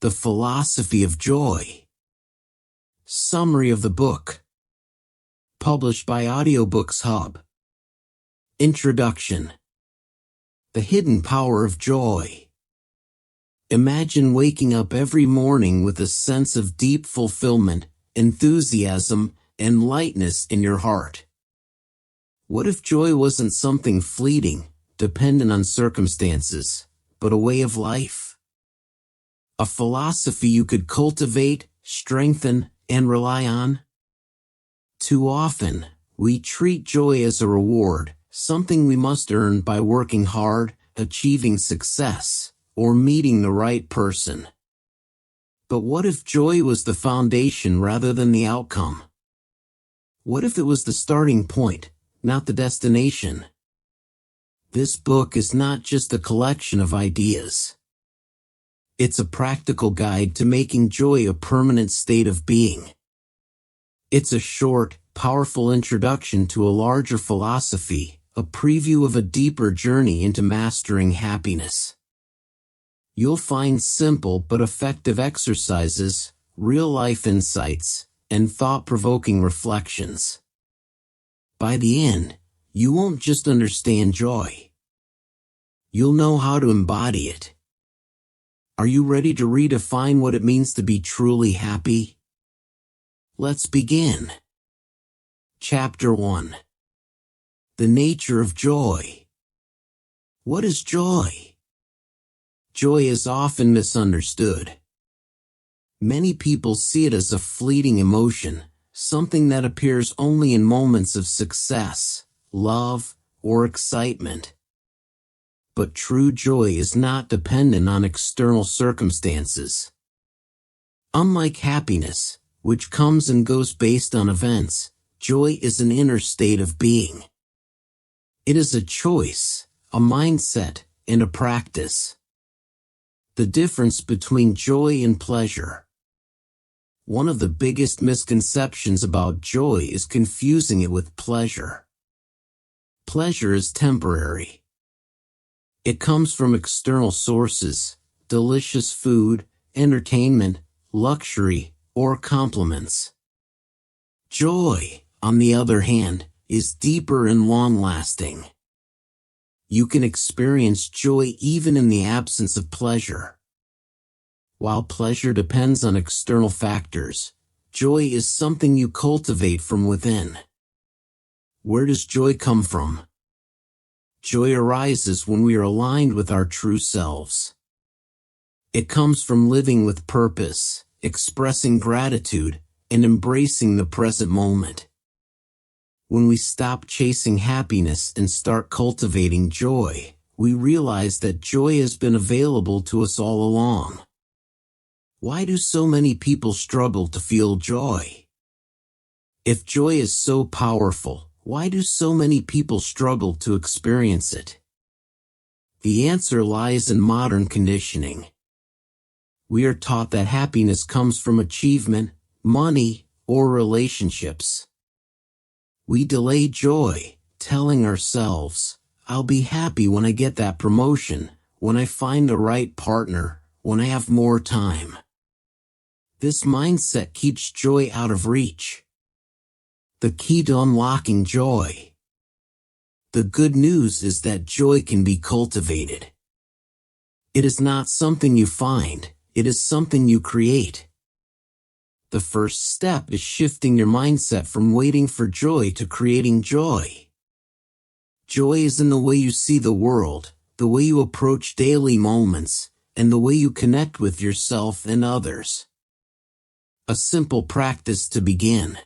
The Philosophy of Joy. Summary of the book. Published by Audiobooks Hub. Introduction. The Hidden Power of Joy. Imagine waking up every morning with a sense of deep fulfillment, enthusiasm, and lightness in your heart. What if joy wasn't something fleeting, dependent on circumstances, but a way of life? A philosophy you could cultivate, strengthen, and rely on? Too often, we treat joy as a reward, something we must earn by working hard, achieving success, or meeting the right person. But what if joy was the foundation rather than the outcome? What if it was the starting point, not the destination? This book is not just a collection of ideas. It's a practical guide to making joy a permanent state of being. It's a short, powerful introduction to a larger philosophy, a preview of a deeper journey into mastering happiness. You'll find simple but effective exercises, real-life insights, and thought-provoking reflections. By the end, you won't just understand joy. You'll know how to embody it. Are you ready to redefine what it means to be truly happy? Let's begin. Chapter 1. The Nature of Joy. What is joy? Joy is often misunderstood. Many people see it as a fleeting emotion, something that appears only in moments of success, love, or excitement. But true joy is not dependent on external circumstances. Unlike happiness, which comes and goes based on events, joy is an inner state of being. It is a choice, a mindset, and a practice. The difference between joy and pleasure. One of the biggest misconceptions about joy is confusing it with pleasure. Pleasure is temporary. It comes from external sources, delicious food, entertainment, luxury, or compliments. Joy, on the other hand, is deeper and long-lasting. You can experience joy even in the absence of pleasure. While pleasure depends on external factors, joy is something you cultivate from within. Where does joy come from? Joy arises when we are aligned with our true selves. It comes from living with purpose, expressing gratitude, and embracing the present moment. When we stop chasing happiness and start cultivating joy, we realize that joy has been available to us all along. Why do so many people struggle to feel joy? If joy is so powerful, why do so many people struggle to experience it? The answer lies in modern conditioning. We are taught that happiness comes from achievement, money, or relationships. We delay joy, telling ourselves, I'll be happy when I get that promotion, when I find the right partner, when I have more time. This mindset keeps joy out of reach. The key to unlocking joy. The good news is that joy can be cultivated. It is not something you find, it is something you create. The first step is shifting your mindset from waiting for joy to creating joy. Joy is in the way you see the world, the way you approach daily moments, and the way you connect with yourself and others. A simple practice to begin.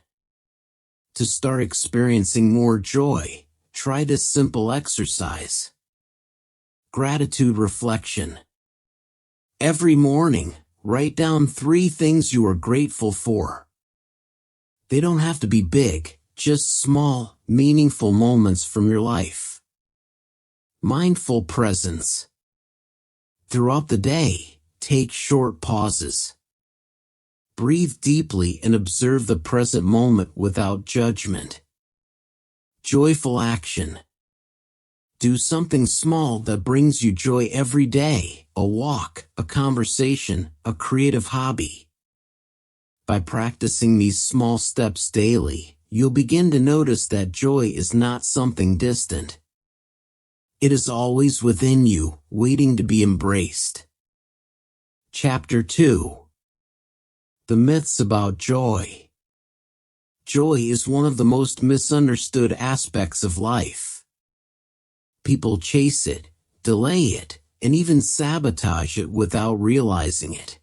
To start experiencing more joy, try this simple exercise. Gratitude reflection. Every morning, write down 3 things you are grateful for. They don't have to be big, just small, meaningful moments from your life. Mindful presence. Throughout the day, take short pauses. Breathe deeply and observe the present moment without judgment. Joyful action. Do something small that brings you joy every day, a walk, a conversation, a creative hobby. By practicing these small steps daily, you'll begin to notice that joy is not something distant. It is always within you, waiting to be embraced. Chapter 2. The Myths About Joy. Joy is one of the most misunderstood aspects of life. People chase it, delay it, and even sabotage it without realizing it.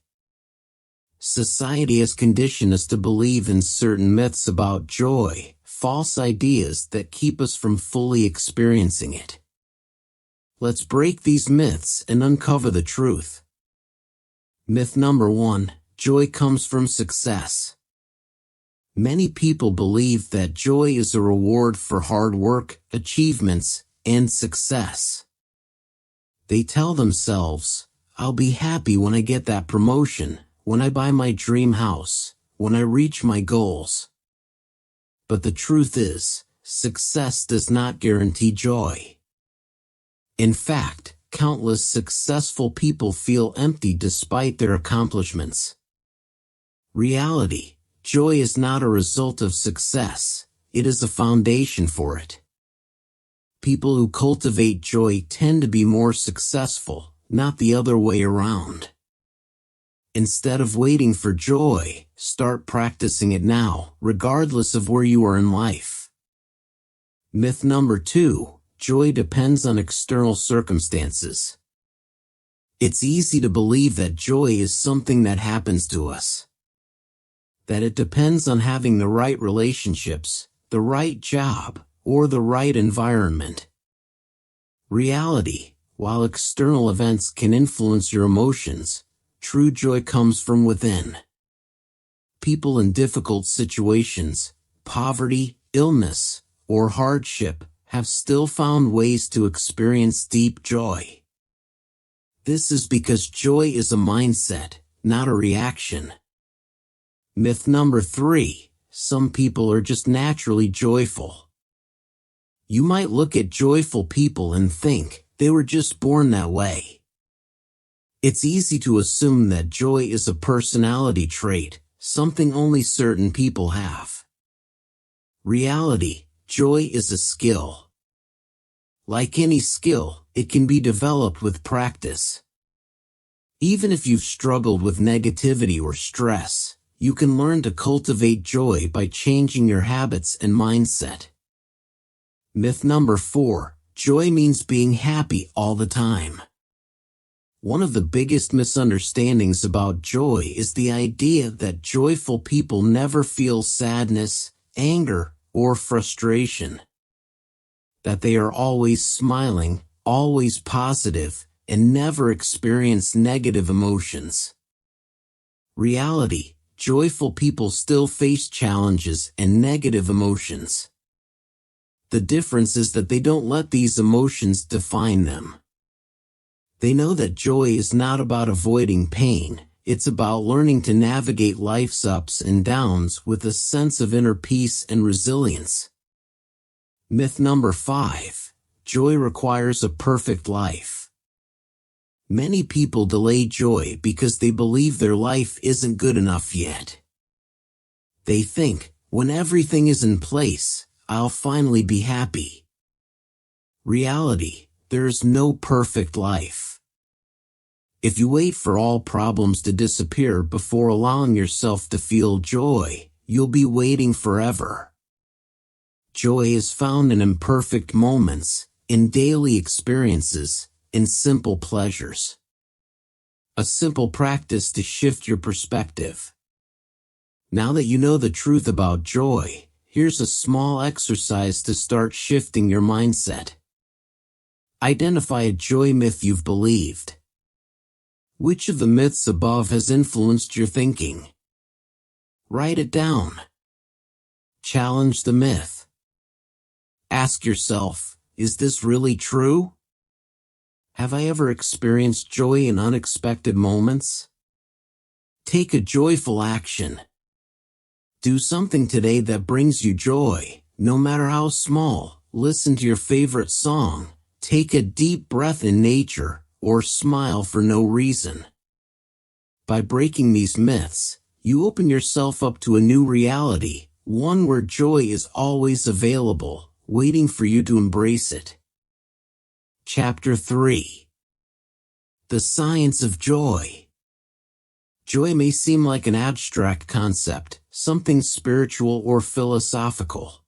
Society has conditioned us to believe in certain myths about joy, false ideas that keep us from fully experiencing it. Let's break these myths and uncover the truth. Myth number 1, joy comes from success. Many people believe that joy is a reward for hard work, achievements, and success. They tell themselves, I'll be happy when I get that promotion, when I buy my dream house, when I reach my goals. But the truth is, success does not guarantee joy. In fact, countless successful people feel empty despite their accomplishments. Reality, joy is not a result of success, it is a foundation for it. People who cultivate joy tend to be more successful, not the other way around. Instead of waiting for joy, start practicing it now, regardless of where you are in life. Myth number 2, joy depends on external circumstances. It's easy to believe that joy is something that happens to us. That it depends on having the right relationships, the right job, or the right environment. Reality, while external events can influence your emotions, true joy comes from within. People in difficult situations, poverty, illness, or hardship, have still found ways to experience deep joy. This is because joy is a mindset, not a reaction. Myth number 3, some people are just naturally joyful. You might look at joyful people and think, they were just born that way. It's easy to assume that joy is a personality trait, something only certain people have. Reality, joy is a skill. Like any skill, it can be developed with practice. Even if you've struggled with negativity or stress, you can learn to cultivate joy by changing your habits and mindset. Myth number 4, joy means being happy all the time. One of the biggest misunderstandings about joy is the idea that joyful people never feel sadness, anger, or frustration. That they are always smiling, always positive, and never experience negative emotions. Reality, joyful people still face challenges and negative emotions. The difference is that they don't let these emotions define them. They know that joy is not about avoiding pain, it's about learning to navigate life's ups and downs with a sense of inner peace and resilience. Myth number 5, joy requires a perfect life. Many people delay joy because they believe their life isn't good enough yet. They think, when everything is in place, I'll finally be happy. Reality, there is no perfect life. If you wait for all problems to disappear before allowing yourself to feel joy, you'll be waiting forever. Joy is found in imperfect moments, in daily experiences, in simple pleasures. A simple practice to shift your perspective. Now that you know the truth about joy, here's a small exercise to start shifting your mindset. Identify a joy myth you've believed. Which of the myths above has influenced your thinking? Write it down. Challenge the myth. Ask yourself, is this really true? Have I ever experienced joy in unexpected moments? Take a joyful action. Do something today that brings you joy, no matter how small. Listen to your favorite song, take a deep breath in nature, or smile for no reason. By breaking these myths, you open yourself up to a new reality, one where joy is always available, waiting for you to embrace it. Chapter 3. The Science of Joy. Joy may seem like an abstract concept, something spiritual or philosophical.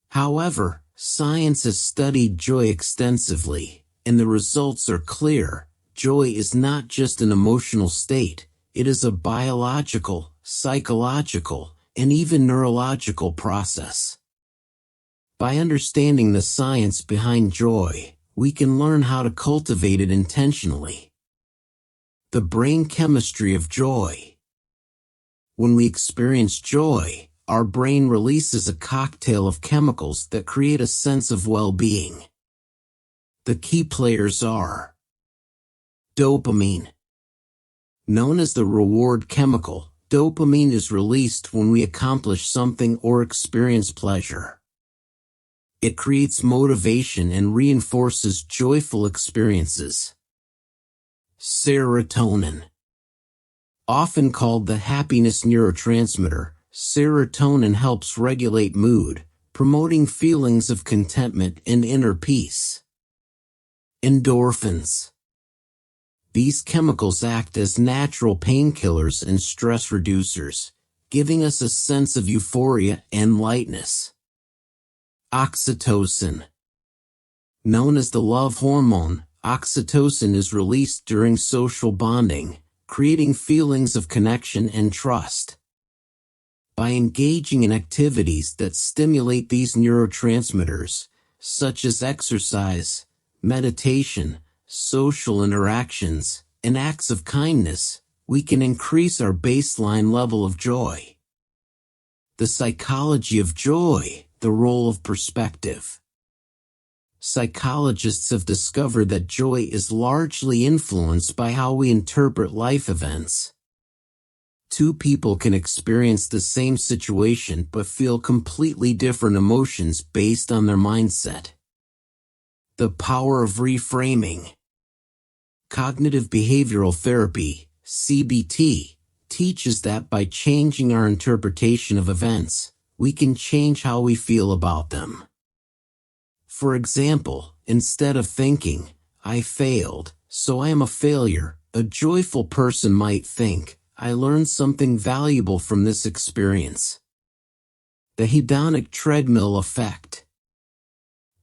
However, science has studied joy extensively, and the results are clear. Joy is not just an emotional state, it is a biological, psychological, and even neurological process. By understanding the science behind joy, we can learn how to cultivate it intentionally. The brain chemistry of joy. When we experience joy, our brain releases a cocktail of chemicals that create a sense of well-being. The key players are dopamine. Known as the reward chemical, dopamine is released when we accomplish something or experience pleasure. It creates motivation and reinforces joyful experiences. Serotonin. Often called the happiness neurotransmitter, serotonin helps regulate mood, promoting feelings of contentment and inner peace. Endorphins. These chemicals act as natural painkillers and stress reducers, giving us a sense of euphoria and lightness. Oxytocin. Known as the love hormone, oxytocin is released during social bonding, creating feelings of connection and trust. By engaging in activities that stimulate these neurotransmitters, such as exercise, meditation, social interactions, and acts of kindness, we can increase our baseline level of joy. The psychology of joy. The role of perspective. Psychologists have discovered that joy is largely influenced by how we interpret life events. Two people can experience the same situation but feel completely different emotions based on their mindset. The power of reframing. Cognitive behavioral therapy, CBT, teaches that by changing our interpretation of events, we can change how we feel about them. For example, instead of thinking, "I failed, so I am a failure," a joyful person might think, "I learned something valuable from this experience." The hedonic treadmill effect.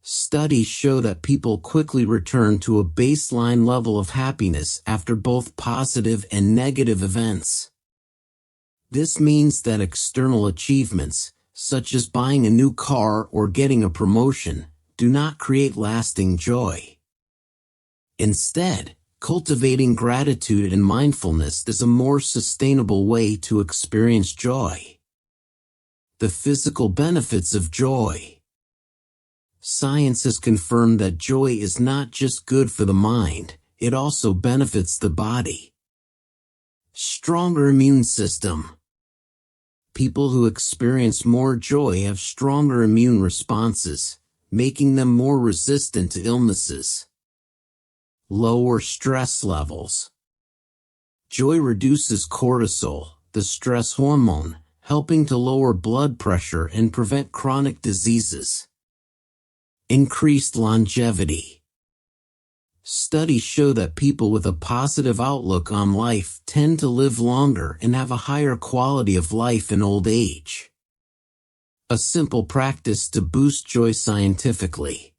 Studies show that people quickly return to a baseline level of happiness after both positive and negative events. This means that external achievements, such as buying a new car or getting a promotion, do not create lasting joy. Instead, cultivating gratitude and mindfulness is a more sustainable way to experience joy. The physical benefits of joy. Science has confirmed that joy is not just good for the mind, it also benefits the body. Stronger immune system. People who experience more joy have stronger immune responses, making them more resistant to illnesses. Lower stress levels. Joy reduces cortisol, the stress hormone, helping to lower blood pressure and prevent chronic diseases. Increased longevity. Studies show that people with a positive outlook on life tend to live longer and have a higher quality of life in old age. A simple practice to boost joy scientifically.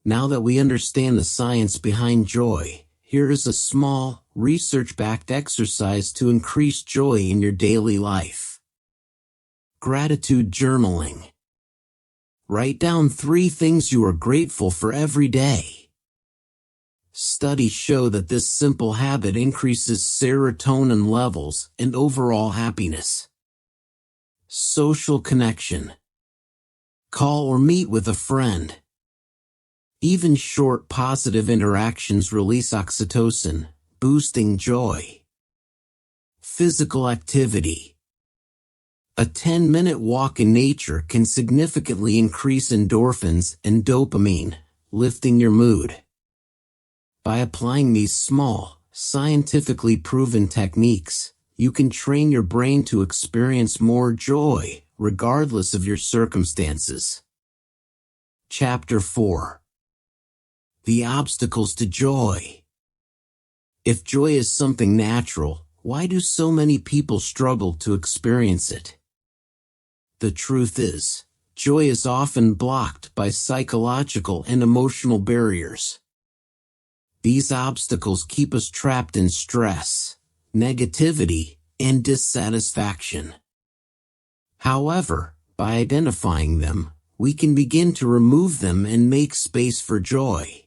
Now that we understand the science behind joy, here is a small, research-backed exercise to increase joy in your daily life. Gratitude journaling. Write down 3 things you are grateful for every day. Studies show that this simple habit increases serotonin levels and overall happiness. Social connection. Call or meet with a friend. Even short positive interactions release oxytocin, boosting joy. Physical activity. A 10-minute walk in nature can significantly increase endorphins and dopamine, lifting your mood. By applying these small, scientifically proven techniques, you can train your brain to experience more joy, regardless of your circumstances. Chapter 4. The Obstacles to Joy. If joy is something natural, why do so many people struggle to experience it? The truth is, joy is often blocked by psychological and emotional barriers. These obstacles keep us trapped in stress, negativity, and dissatisfaction. However, by identifying them, we can begin to remove them and make space for joy.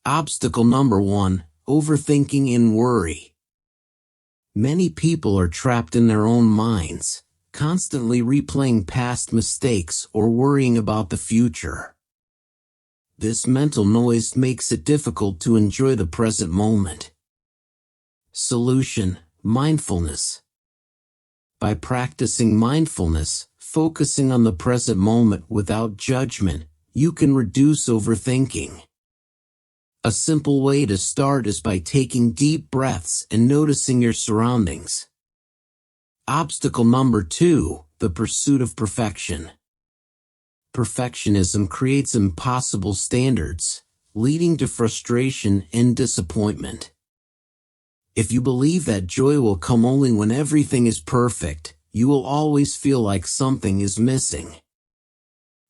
Obstacle number 1, overthinking and worry. Many people are trapped in their own minds, constantly replaying past mistakes or worrying about the future. This mental noise makes it difficult to enjoy the present moment. Solution: mindfulness. By practicing mindfulness, focusing on the present moment without judgment, you can reduce overthinking. A simple way to start is by taking deep breaths and noticing your surroundings. Obstacle number 2, the pursuit of perfection. Perfectionism creates impossible standards, leading to frustration and disappointment. If you believe that joy will come only when everything is perfect, you will always feel like something is missing.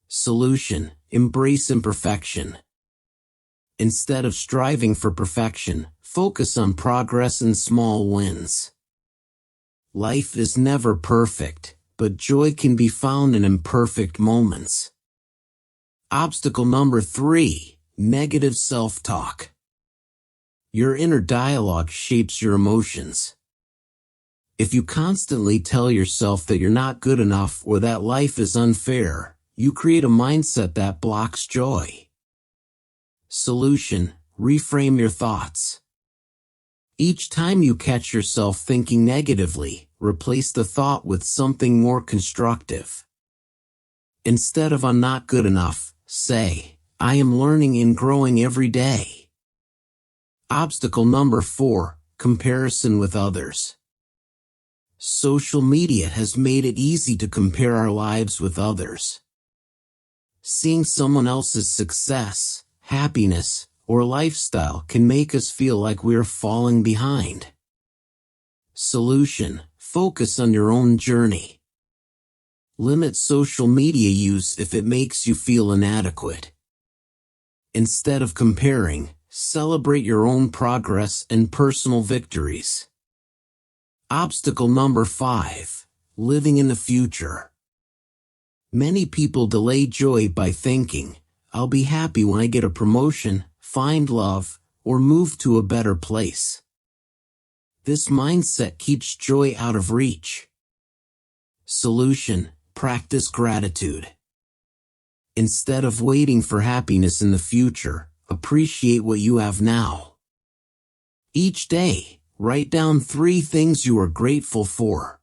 Solution: embrace imperfection. Instead of striving for perfection, focus on progress and small wins. Life is never perfect, but joy can be found in imperfect moments. Obstacle number 3, negative self-talk. Your inner dialogue shapes your emotions. If you constantly tell yourself that you're not good enough or that life is unfair, you create a mindset that blocks joy. Solution: reframe your thoughts. Each time you catch yourself thinking negatively, replace the thought with something more constructive. Instead of "I'm not good enough," say, "I am learning and growing every day." Obstacle number 4, comparison with others. Social media has made it easy to compare our lives with others. Seeing someone else's success, happiness, or lifestyle can make us feel like we're falling behind. Solution: focus on your own journey. Limit social media use if it makes you feel inadequate. Instead of comparing, celebrate your own progress and personal victories. Obstacle number 5, living in the future. Many people delay joy by thinking, "I'll be happy when I get a promotion, find love, or move to a better place." This mindset keeps joy out of reach. Solution: practice gratitude. Instead of waiting for happiness in the future, appreciate what you have now. Each day, write down 3 things you are grateful for.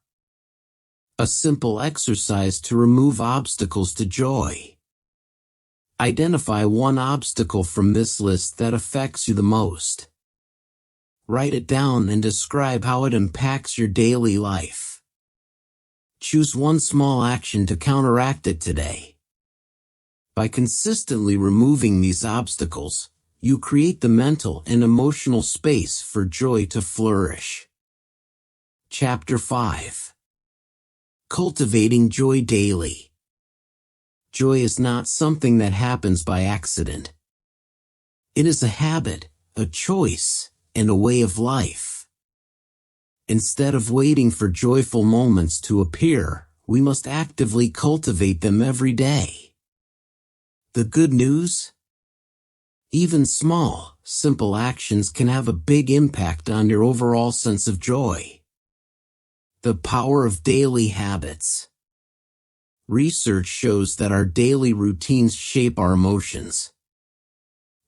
A simple exercise to remove obstacles to joy. Identify one obstacle from this list that affects you the most. Write it down and describe how it impacts your daily life. Choose one small action to counteract it today. By consistently removing these obstacles, you create the mental and emotional space for joy to flourish. Chapter 5. Cultivating joy daily. Joy is not something that happens by accident. It is a habit, a choice, and a way of life. Instead of waiting for joyful moments to appear, we must actively cultivate them every day. The good news? Even small, simple actions can have a big impact on your overall sense of joy. The power of daily habits. Research shows that our daily routines shape our emotions.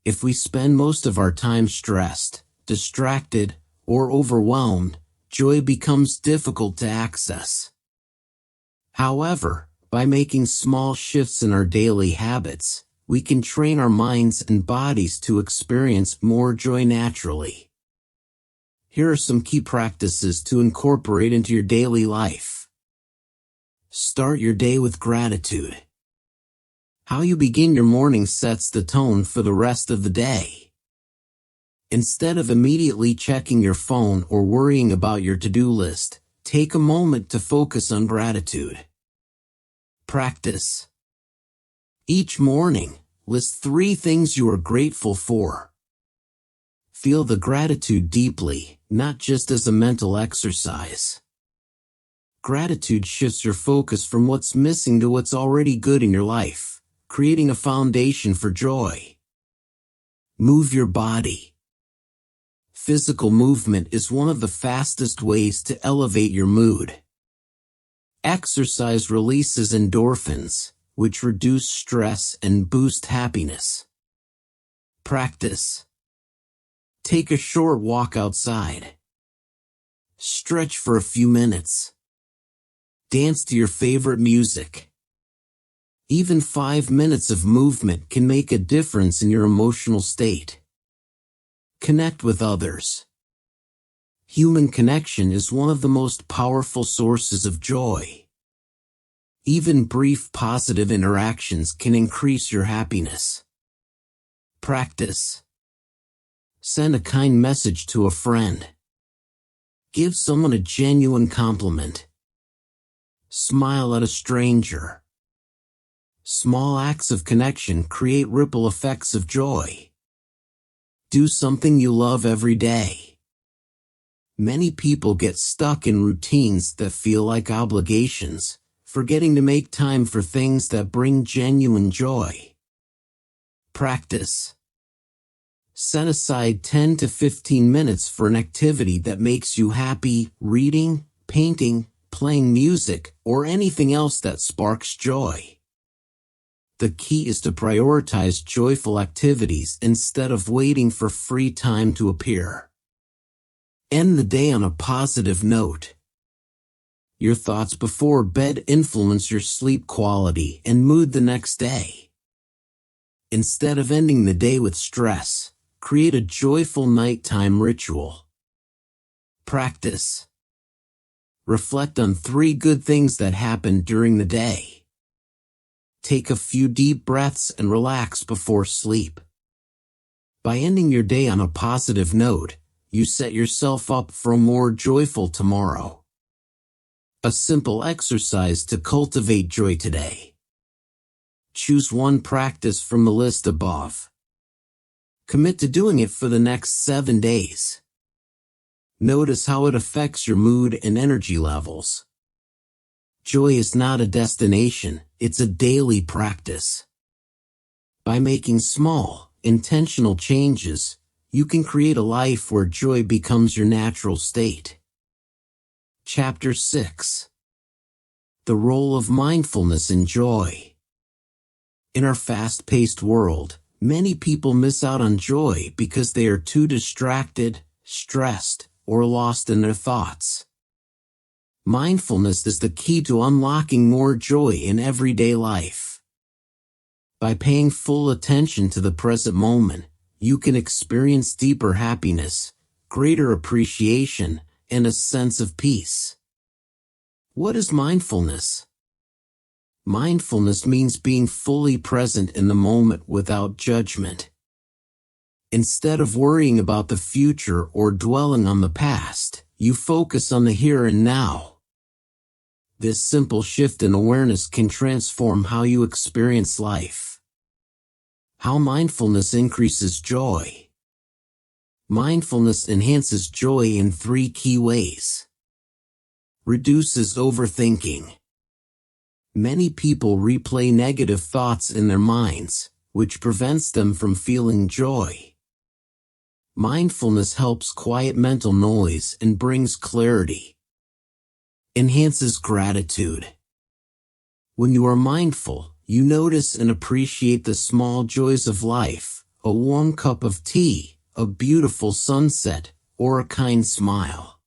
If we spend most of our time stressed, distracted, or overwhelmed, joy becomes difficult to access. However, by making small shifts in our daily habits, we can train our minds and bodies to experience more joy naturally. Here are some key practices to incorporate into your daily life. Start your day with gratitude. How you begin your morning sets the tone for the rest of the day. Instead of immediately checking your phone or worrying about your to-do list, take a moment to focus on gratitude. Practice. Each morning, list 3 things you are grateful for. Feel the gratitude deeply, not just as a mental exercise. Gratitude shifts your focus from what's missing to what's already good in your life, creating a foundation for joy. Move your body. Physical movement is one of the fastest ways to elevate your mood. Exercise releases endorphins, which reduce stress and boost happiness. Practice. Take a short walk outside. Stretch for a few minutes. Dance to your favorite music. Even 5 minutes of movement can make a difference in your emotional state. Connect with others. Human connection is one of the most powerful sources of joy. Even brief positive interactions can increase your happiness. Practice. Send a kind message to a friend. Give someone a genuine compliment. Smile at a stranger. Small acts of connection create ripple effects of joy. Do something you love every day. Many people get stuck in routines that feel like obligations, forgetting to make time for things that bring genuine joy. Practice. Set aside 10 to 15 minutes for an activity that makes you happy, reading, painting, playing music, or anything else that sparks joy. The key is to prioritize joyful activities instead of waiting for free time to appear. End the day on a positive note. Your thoughts before bed influence your sleep quality and mood the next day. Instead of ending the day with stress, create a joyful nighttime ritual. Practice. Reflect on 3 good things that happened during the day. Take a few deep breaths and relax before sleep. By ending your day on a positive note, you set yourself up for a more joyful tomorrow. A simple exercise to cultivate joy today. Choose one practice from the list above. Commit to doing it for the next 7 days. Notice how it affects your mood and energy levels. Joy is not a destination, it's a daily practice. By making small, intentional changes, you can create a life where joy becomes your natural state. Chapter 6. The Role of Mindfulness in Joy. In our fast-paced world, many people miss out on joy because they are too distracted, stressed, or lost in their thoughts. Mindfulness is the key to unlocking more joy in everyday life. By paying full attention to the present moment, you can experience deeper happiness, greater appreciation, and a sense of peace. What is mindfulness? Mindfulness means being fully present in the moment without judgment. Instead of worrying about the future or dwelling on the past, you focus on the here and now. This simple shift in awareness can transform how you experience life. How mindfulness increases joy. Mindfulness enhances joy in 3 key ways. Reduces overthinking. Many people replay negative thoughts in their minds, which prevents them from feeling joy. Mindfulness helps quiet mental noise and brings clarity. Enhances gratitude. When you are mindful, you notice and appreciate the small joys of life, a warm cup of tea, a beautiful sunset, or a kind smile.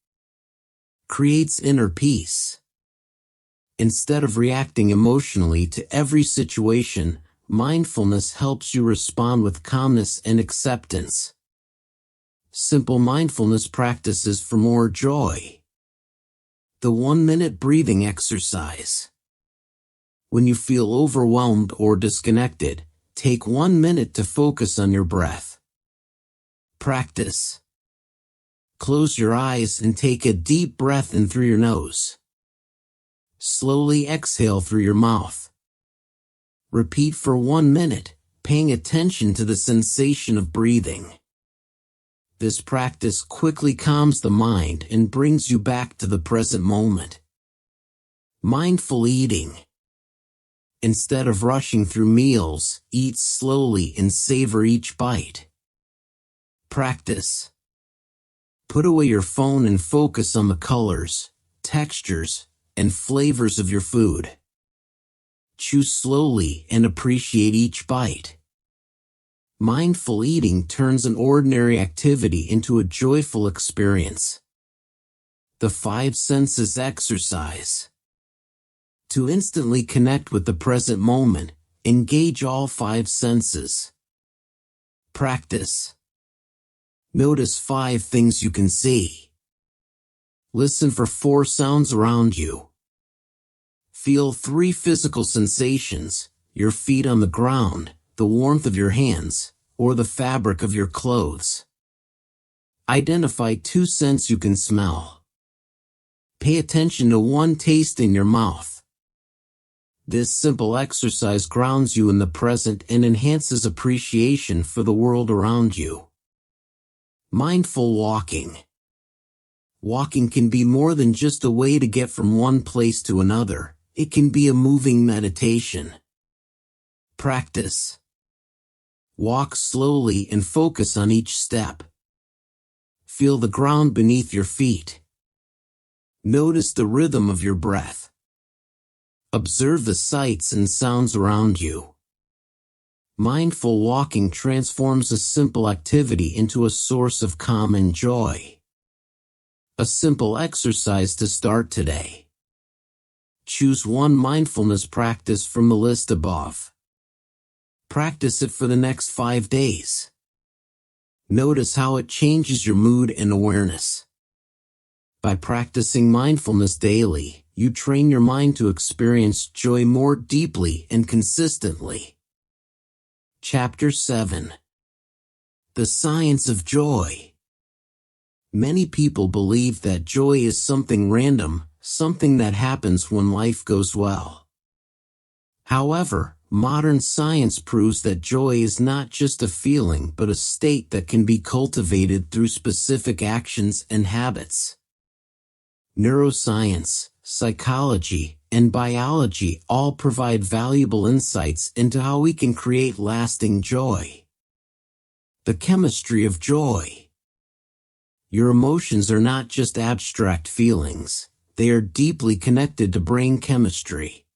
Creates inner peace. Instead of reacting emotionally to every situation, mindfulness helps you respond with calmness and acceptance. Simple mindfulness practices for more joy. The 1-minute breathing exercise. When you feel overwhelmed or disconnected, take 1 minute to focus on your breath. Practice. Close your eyes and take a deep breath in through your nose. Slowly exhale through your mouth. Repeat for 1 minute, paying attention to the sensation of breathing. This practice quickly calms the mind and brings you back to the present moment. Mindful eating. Instead of rushing through meals, eat slowly and savor each bite. Practice. Put away your phone and focus on the colors, textures, and flavors of your food. Chew slowly and appreciate each bite. Mindful eating turns an ordinary activity into a joyful experience. The 5 senses exercise. To instantly connect with the present moment, engage all 5 senses. Practice. Notice 5 things you can see. Listen for 4 sounds around you. Feel 3 physical sensations, your feet on the ground, the warmth of your hands, or the fabric of your clothes. Identify 2 scents you can smell. Pay attention to 1 taste in your mouth. This simple exercise grounds you in the present and enhances appreciation for the world around you. Mindful walking. Walking can be more than just a way to get from one place to another. It can be a moving meditation. Practice. Walk slowly and focus on each step. Feel the ground beneath your feet. Notice the rhythm of your breath. Observe the sights and sounds around you. Mindful walking transforms a simple activity into a source of calm and joy. A simple exercise to start today. Choose 1 mindfulness practice from the list above. Practice it for the next 5 days. Notice how it changes your mood and awareness. By practicing mindfulness daily, you train your mind to experience joy more deeply and consistently. Chapter 7. The Science of Joy. Many people believe that joy is something random, something that happens when life goes well. However, modern science proves that joy is not just a feeling but a state that can be cultivated through specific actions and habits. Neuroscience, psychology, and biology all provide valuable insights into how we can create lasting joy. The chemistry of joy. Your emotions are not just abstract feelings, they are deeply connected to brain chemistry.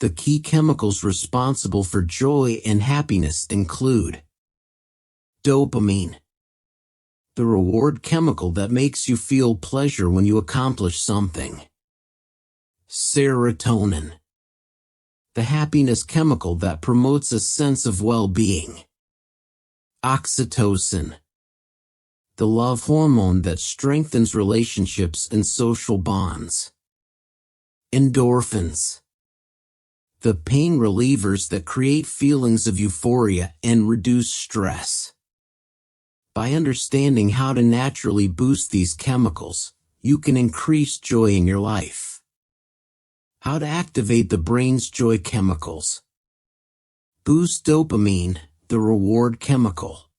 The key chemicals responsible for joy and happiness include dopamine, the reward chemical that makes you feel pleasure when you accomplish something. Serotonin, the happiness chemical that promotes a sense of well-being. Oxytocin, the love hormone that strengthens relationships and social bonds. Endorphins, the pain relievers that create feelings of euphoria and reduce stress. By understanding how to naturally boost these chemicals, you can increase joy in your life. How to activate the brain's joy chemicals. Boost dopamine, the reward chemical.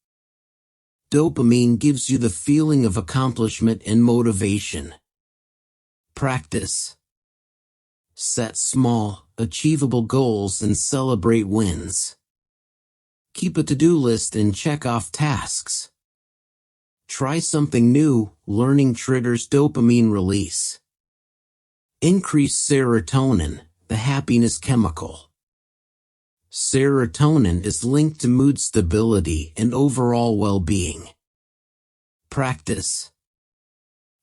Dopamine gives you the feeling of accomplishment and motivation. Practice. Set small, achievable goals and celebrate wins. Keep a to-do list and check off tasks. Try something new, learning triggers dopamine release. Increase serotonin, the happiness chemical. Serotonin is linked to mood stability and overall well-being. Practice.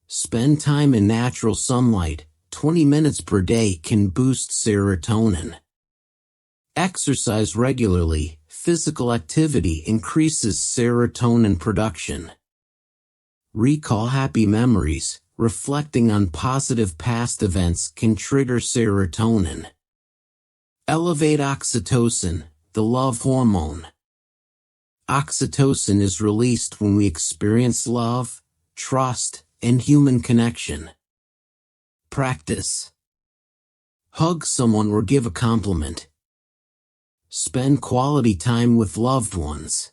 Spend time in natural sunlight. 20 minutes per day can boost serotonin. Exercise regularly. Physical activity increases serotonin production. Recall happy memories. Reflecting on positive past events can trigger serotonin. Elevate oxytocin, the love hormone. Oxytocin is released when we experience love, trust, and human connection. Practice. Hug someone or give a compliment. Spend quality time with loved ones.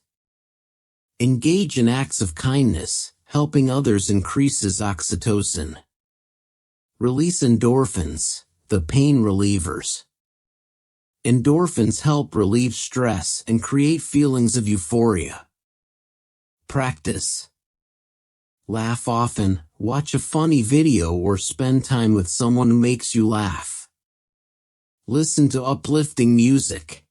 Engage in acts of kindness. Helping others increases oxytocin. Release endorphins, the pain relievers. Endorphins help relieve stress and create feelings of euphoria. Practice. Laugh often. Watch a funny video or spend time with someone who makes you laugh. Listen to uplifting music.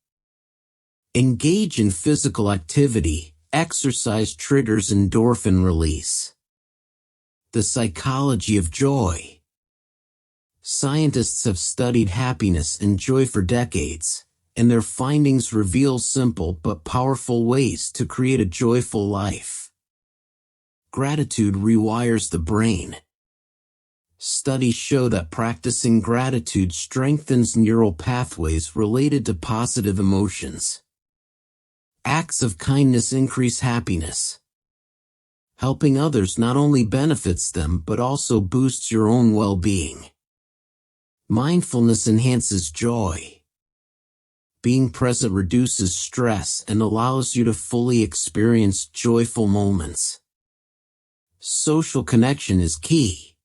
Engage in physical activity. Exercise triggers endorphin release. The psychology of joy. Scientists have studied happiness and joy for decades, and their findings reveal simple but powerful ways to create a joyful life. Gratitude rewires the brain. Studies show that practicing gratitude strengthens neural pathways related to positive emotions. Acts of kindness increase happiness. Helping others not only benefits them but also boosts your own well-being. Mindfulness enhances joy. Being present reduces stress and allows you to fully experience joyful moments. Social connection is key.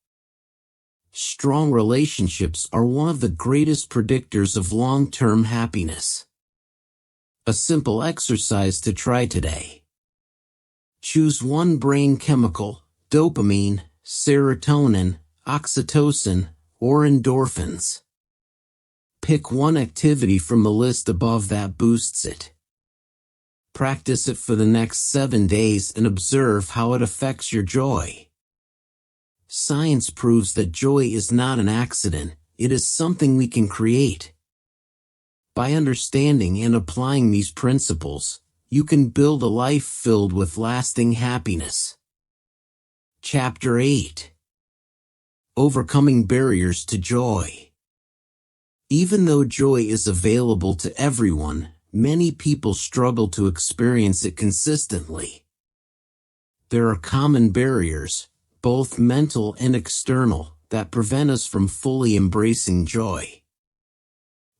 Strong relationships are one of the greatest predictors of long-term happiness. A simple exercise to try today. Choose one brain chemical, dopamine, serotonin, oxytocin, or endorphins. Pick one activity from the list above that boosts it. Practice it for the next 7 days and observe how it affects your joy. Science proves that joy is not an accident, it is something we can create. By understanding and applying these principles, you can build a life filled with lasting happiness. Chapter 8. Overcoming barriers to joy. Even though joy is available to everyone, many people struggle to experience it consistently. There are common barriers, both mental and external, that prevent us from fully embracing joy.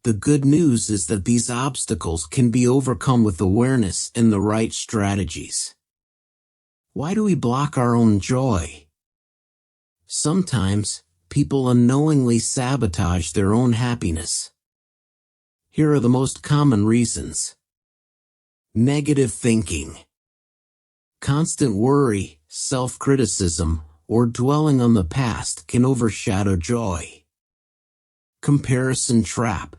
The good news is that these obstacles can be overcome with awareness and the right strategies. Why do we block our own joy? Sometimes, people unknowingly sabotage their own happiness. Here are the most common reasons. Negative thinking. Constant worry, self-criticism, or dwelling on the past can overshadow joy. Comparison trap.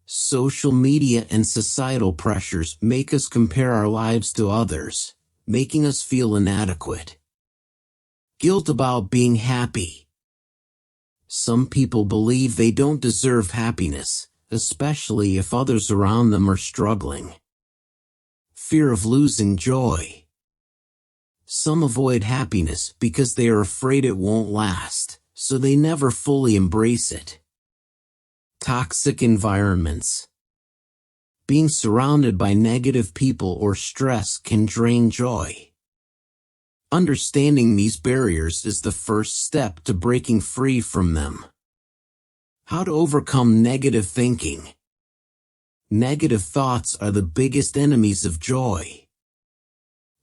Social media and societal pressures make us compare our lives to others, making us feel inadequate. Guilt about being happy. Some people believe they don't deserve happiness, especially if others around them are struggling. Fear of losing joy. Some avoid happiness because they are afraid it won't last, so they never fully embrace it. Toxic environments. Being surrounded by negative people or stress can drain joy. Understanding these barriers is the first step to breaking free from them. How to overcome negative thinking. Negative thoughts are the biggest enemies of joy.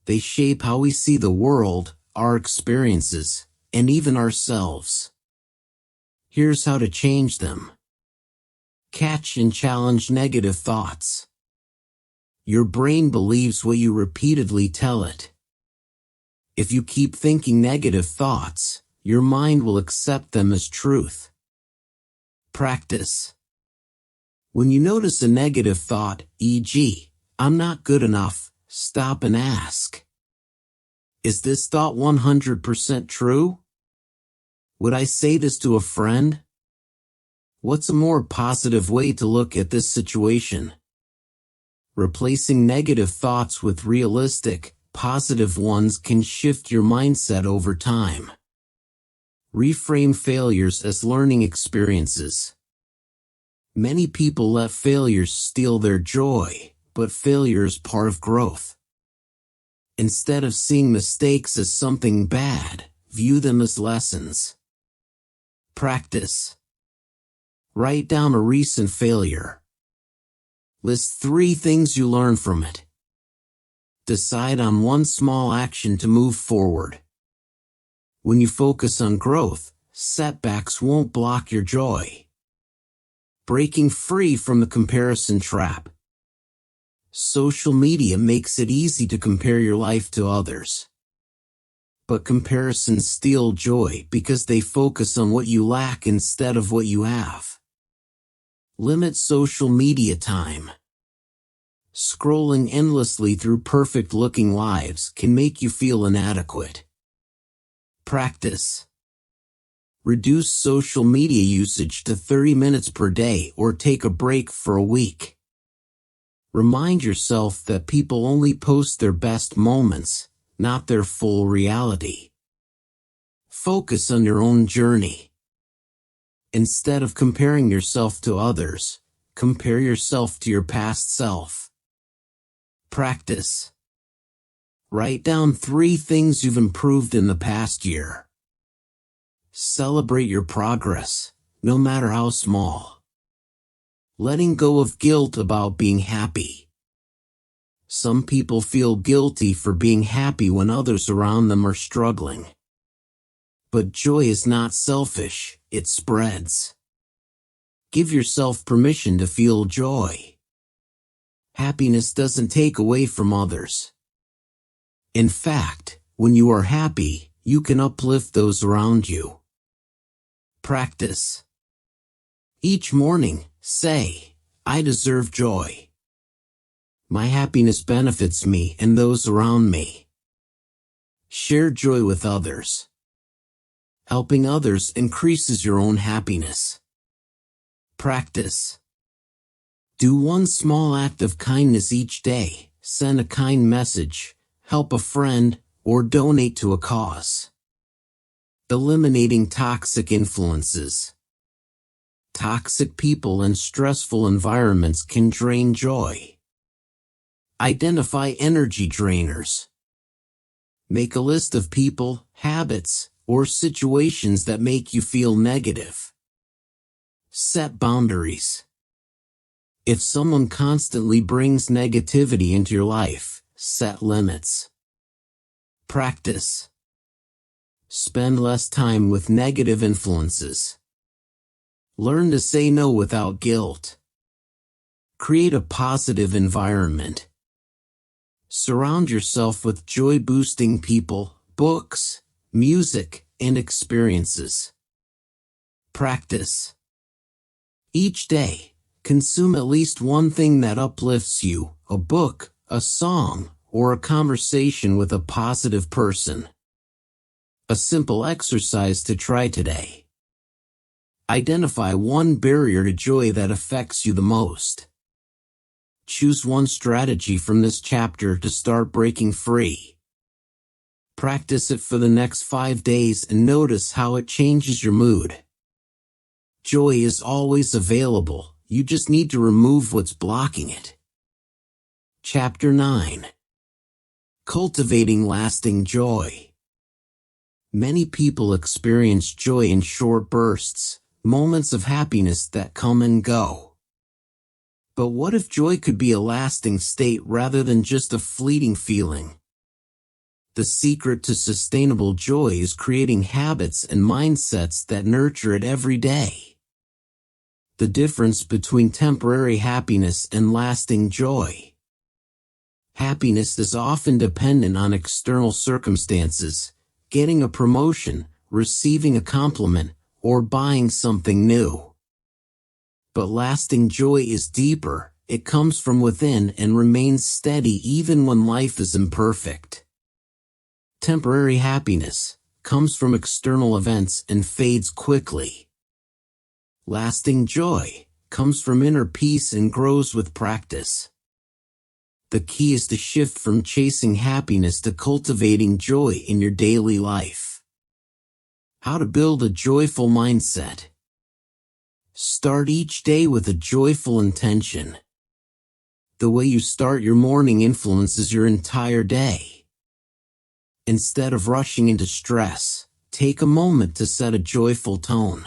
They shape how we see the world, our experiences, and even ourselves. Here's how to change them. Catch and challenge negative thoughts. Your brain believes what you repeatedly tell it. If you keep thinking negative thoughts, your mind will accept them as truth. Practice. When you notice a negative thought, e.g., "I'm not good enough," stop and ask, "Is this thought 100% true? Would I say this to a friend?" What's a more positive way to look at this situation? Replacing negative thoughts with realistic, positive ones can shift your mindset over time. Reframe failures as learning experiences. Many people let failures steal their joy, but failure is part of growth. Instead of seeing mistakes as something bad, view them as lessons. Practice. Write down a recent failure. List 3 things you learned from it. Decide on one small action to move forward. When you focus on growth, setbacks won't block your joy. Breaking free from the comparison trap. Social media makes it easy to compare your life to others. But comparisons steal joy because they focus on what you lack instead of what you have. Limit social media time. Scrolling endlessly through perfect-looking lives can make you feel inadequate. Practice. Reduce social media usage to 30 minutes per day or take a break for a week. Remind yourself that people only post their best moments, not their full reality. Focus on your own journey. Instead of comparing yourself to others, compare yourself to your past self. Practice. Write down 3 things you've improved in the past year. Celebrate your progress, no matter how small. Letting go of guilt about being happy. Some people feel guilty for being happy when others around them are struggling. But joy is not selfish, it spreads. Give yourself permission to feel joy. Happiness doesn't take away from others. In fact, when you are happy, you can uplift those around you. Practice. Each morning, say, I deserve joy. My happiness benefits me and those around me. Share joy with others. Helping others increases your own happiness. Practice. Do one small act of kindness each day, send a kind message, help a friend, or donate to a cause. Eliminating toxic influences. Toxic people and stressful environments can drain joy. Identify energy drainers. Make a list of people, habits, or situations that make you feel negative. Set boundaries. If someone constantly brings negativity into your life, set limits. Practice. Spend less time with negative influences. Learn to say no without guilt. Create a positive environment. Surround yourself with joy-boosting people, books, music, and experiences. Practice. Each day, consume at least one thing that uplifts you, a book, a song, or a conversation with a positive person. A simple exercise to try today. Identify one barrier to joy that affects you the most. Choose one strategy from this chapter to start breaking free. Practice it for the next 5 days and notice how it changes your mood. Joy is always available, you just need to remove what's blocking it. Chapter 9. Cultivating lasting joy. Many people experience joy in short bursts, moments of happiness that come and go. But what if joy could be a lasting state rather than just a fleeting feeling? The secret to sustainable joy is creating habits and mindsets that nurture it every day. The difference between temporary happiness and lasting joy. Happiness is often dependent on external circumstances, getting a promotion, receiving a compliment, or buying something new. But lasting joy is deeper, it comes from within and remains steady even when life is imperfect. Temporary happiness comes from external events and fades quickly. Lasting joy comes from inner peace and grows with practice. The key is to shift from chasing happiness to cultivating joy in your daily life. How to build a joyful mindset. Start each day with a joyful intention. The way you start your morning influences your entire day. Instead of rushing into stress, take a moment to set a joyful tone.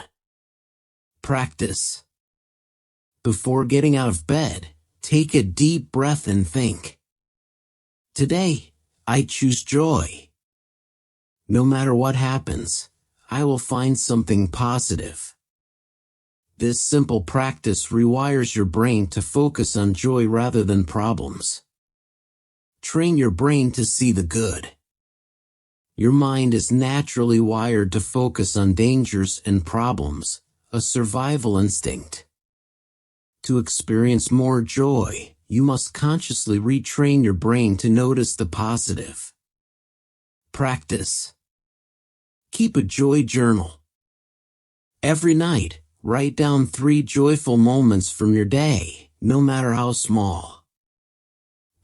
Practice. Before getting out of bed, take a deep breath and think. Today, I choose joy. No matter what happens, I will find something positive. This simple practice rewires your brain to focus on joy rather than problems. Train your brain to see the good. Your mind is naturally wired to focus on dangers and problems, a survival instinct. To experience more joy, you must consciously retrain your brain to notice the positive. Practice. Keep a joy journal. Every night, write down 3 joyful moments from your day, no matter how small.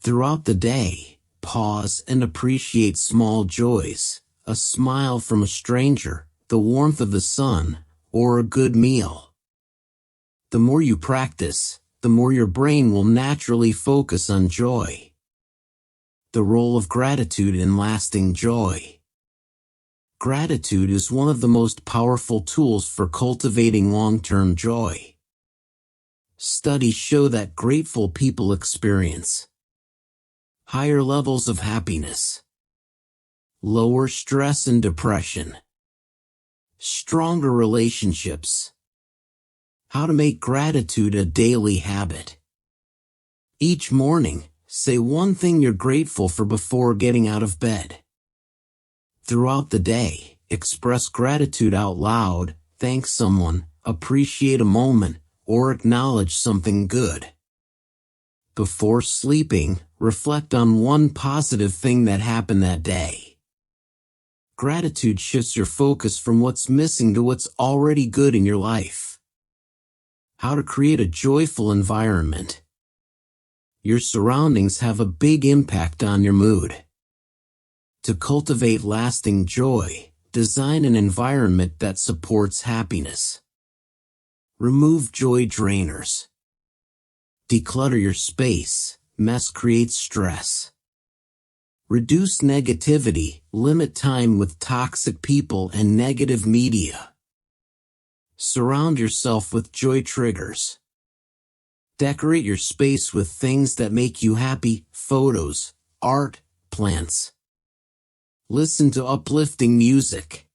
Throughout the day, pause and appreciate small joys, a smile from a stranger, the warmth of the sun, or a good meal. The more you practice, the more your brain will naturally focus on joy. The role of gratitude in lasting joy. Gratitude is one of the most powerful tools for cultivating long-term joy. Studies show that grateful people experience higher levels of happiness, lower stress and depression, stronger relationships. How to make gratitude a daily habit. Each morning, say one thing you're grateful for before getting out of bed. Throughout the day, express gratitude out loud, thank someone, appreciate a moment, or acknowledge something good. Before sleeping, reflect on one positive thing that happened that day. Gratitude shifts your focus from what's missing to what's already good in your life. How to create a joyful environment. Your surroundings have a big impact on your mood. To cultivate lasting joy, design an environment that supports happiness. Remove joy drainers. Declutter your space. Mess creates stress. Reduce negativity. Limit time with toxic people and negative media. Surround yourself with joy triggers. Decorate your space with things that make you happy, photos, art, plants. Listen to uplifting music.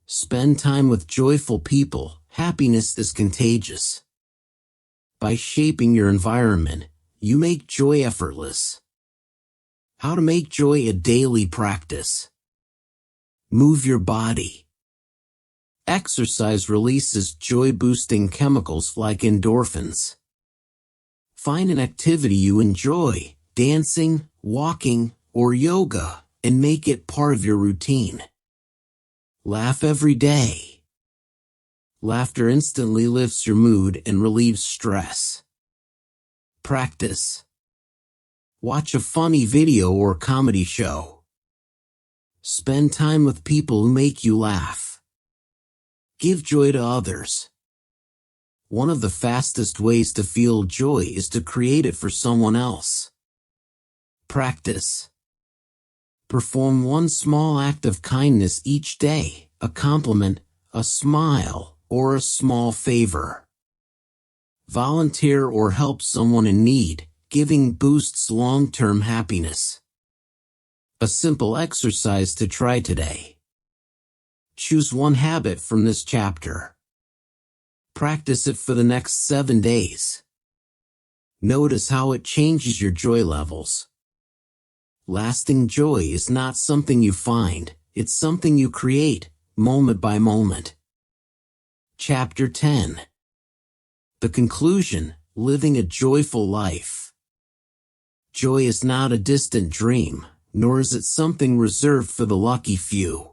Spend time with joyful people. Happiness is contagious. By shaping your environment, you make joy effortless. How to make joy a daily practice. Move your body. Exercise releases joy-boosting chemicals like endorphins. Find an activity you enjoy, dancing, walking, or yoga, and make it part of your routine. Laugh every day. Laughter instantly lifts your mood and relieves stress. Practice. Watch a funny video or comedy show. Spend time with people who make you laugh. Give joy to others. One of the fastest ways to feel joy is to create it for someone else. Practice. Perform one small act of kindness each day, a compliment, a smile, or a small favor. Volunteer or help someone in need. Giving boosts long-term happiness. A simple exercise to try today. Choose one habit from this chapter. Practice it for the next 7 days. Notice how it changes your joy levels. Lasting joy is not something you find, it's something you create, moment by moment. Chapter 10. The conclusion, living a joyful life. Joy is not a distant dream, nor is it something reserved for the lucky few.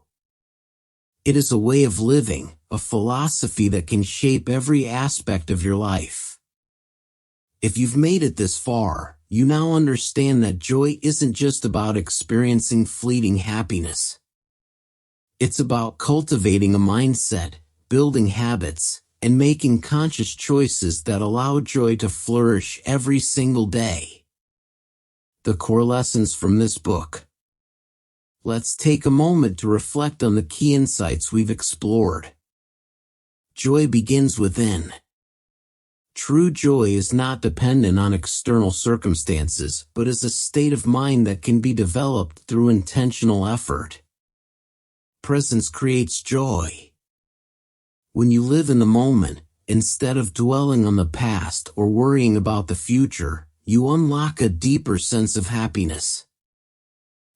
It is a way of living, a philosophy that can shape every aspect of your life. If you've made it this far, you now understand that joy isn't just about experiencing fleeting happiness. It's about cultivating a mindset, building habits, and making conscious choices that allow joy to flourish every single day. The core lessons from this book. Let's take a moment to reflect on the key insights we've explored. Joy begins within. True joy is not dependent on external circumstances, but is a state of mind that can be developed through intentional effort. Presence creates joy. When you live in the moment, instead of dwelling on the past or worrying about the future, you unlock a deeper sense of happiness.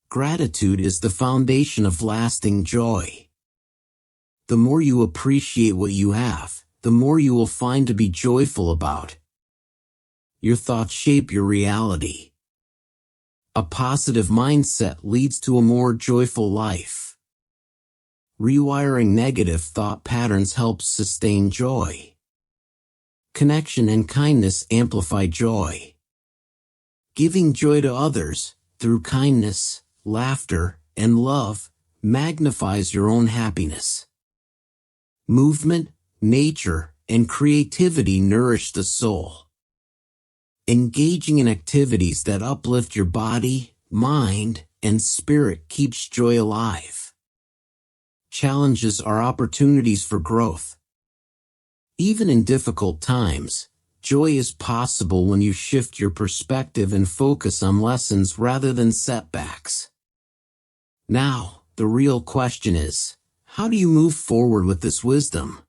Gratitude is the foundation of lasting joy. The more you appreciate what you have, the more you will find to be joyful about. Your thoughts shape your reality. A positive mindset leads to a more joyful life. Rewiring negative thought patterns helps sustain joy. Connection and kindness amplify joy. Giving joy to others, through kindness, laughter, and love, magnifies your own happiness. Movement, nature, and creativity nourish the soul. Engaging in activities that uplift your body, mind, and spirit keeps joy alive. Challenges are opportunities for growth. Even in difficult times, joy is possible when you shift your perspective and focus on lessons rather than setbacks. Now, the real question is, how do you move forward with this wisdom?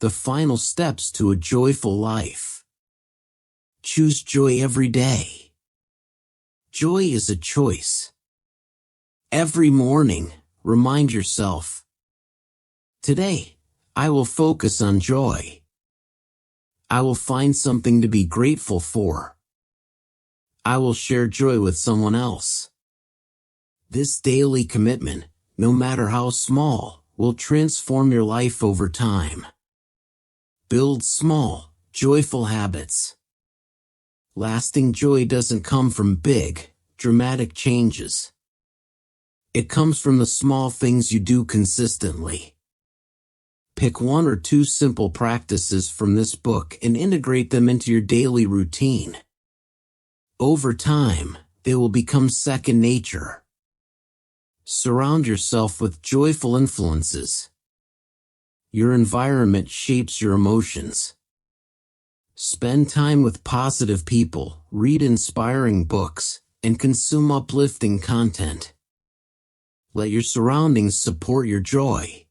The final steps to a joyful life. Choose joy every day. Joy is a choice. Every morning, remind yourself, today, I will focus on joy. I will find something to be grateful for. I will share joy with someone else. This daily commitment, no matter how small, will transform your life over time. Build small, joyful habits. Lasting joy doesn't come from big, dramatic changes. It comes from the small things you do consistently. Pick one or two simple practices from this book and integrate them into your daily routine. Over time, they will become second nature. Surround yourself with joyful influences. Your environment shapes your emotions. Spend time with positive people, read inspiring books, and consume uplifting content. Let your surroundings support your joy.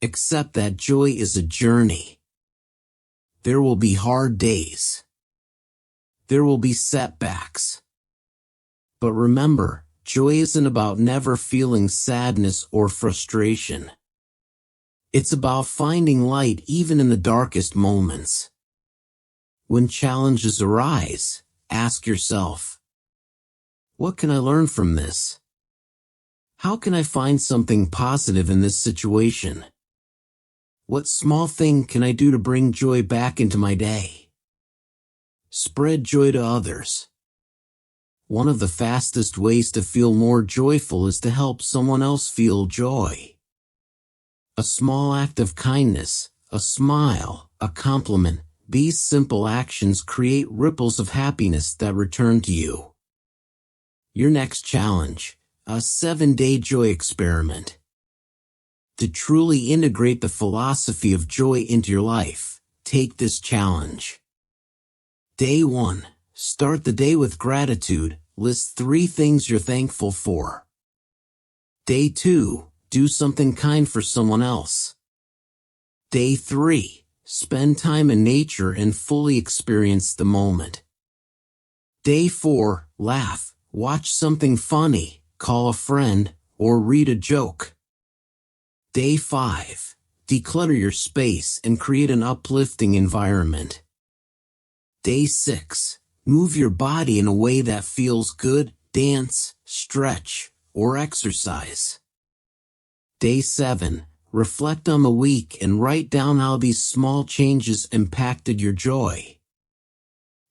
Accept that joy is a journey. There will be hard days. There will be setbacks. But remember, joy isn't about never feeling sadness or frustration. It's about finding light even in the darkest moments. When challenges arise, ask yourself, what can I learn from this? How can I find something positive in this situation? What small thing can I do to bring joy back into my day? Spread joy to others. One of the fastest ways to feel more joyful is to help someone else feel joy. A small act of kindness, a smile, a compliment, these simple actions create ripples of happiness that return to you. Your next challenge, a 7-day joy experiment. To truly integrate the philosophy of joy into your life, take this challenge. Day 1. Start the day with gratitude. List 3 things you're thankful for. Day 2. Do something kind for someone else. Day 3. Spend time in nature and fully experience the moment. Day 4. Laugh, watch something funny, call a friend, or read a joke. Day 5. Declutter your space and create an uplifting environment. Day 6. Move your body in a way that feels good, dance, stretch, or exercise. Day 7. reflect on the week and write down how these small changes impacted your joy.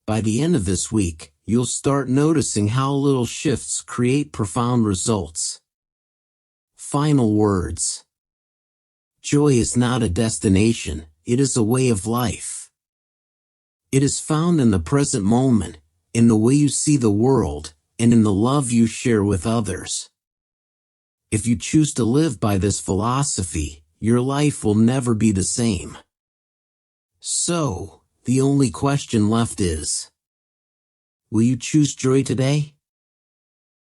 By the end of this week, you'll start noticing how little shifts create profound results. Final words. Joy is not a destination, it is a way of life. It is found in the present moment, in the way you see the world, and in the love you share with others. If you choose to live by this philosophy, your life will never be the same. So, the only question left is, will you choose joy today?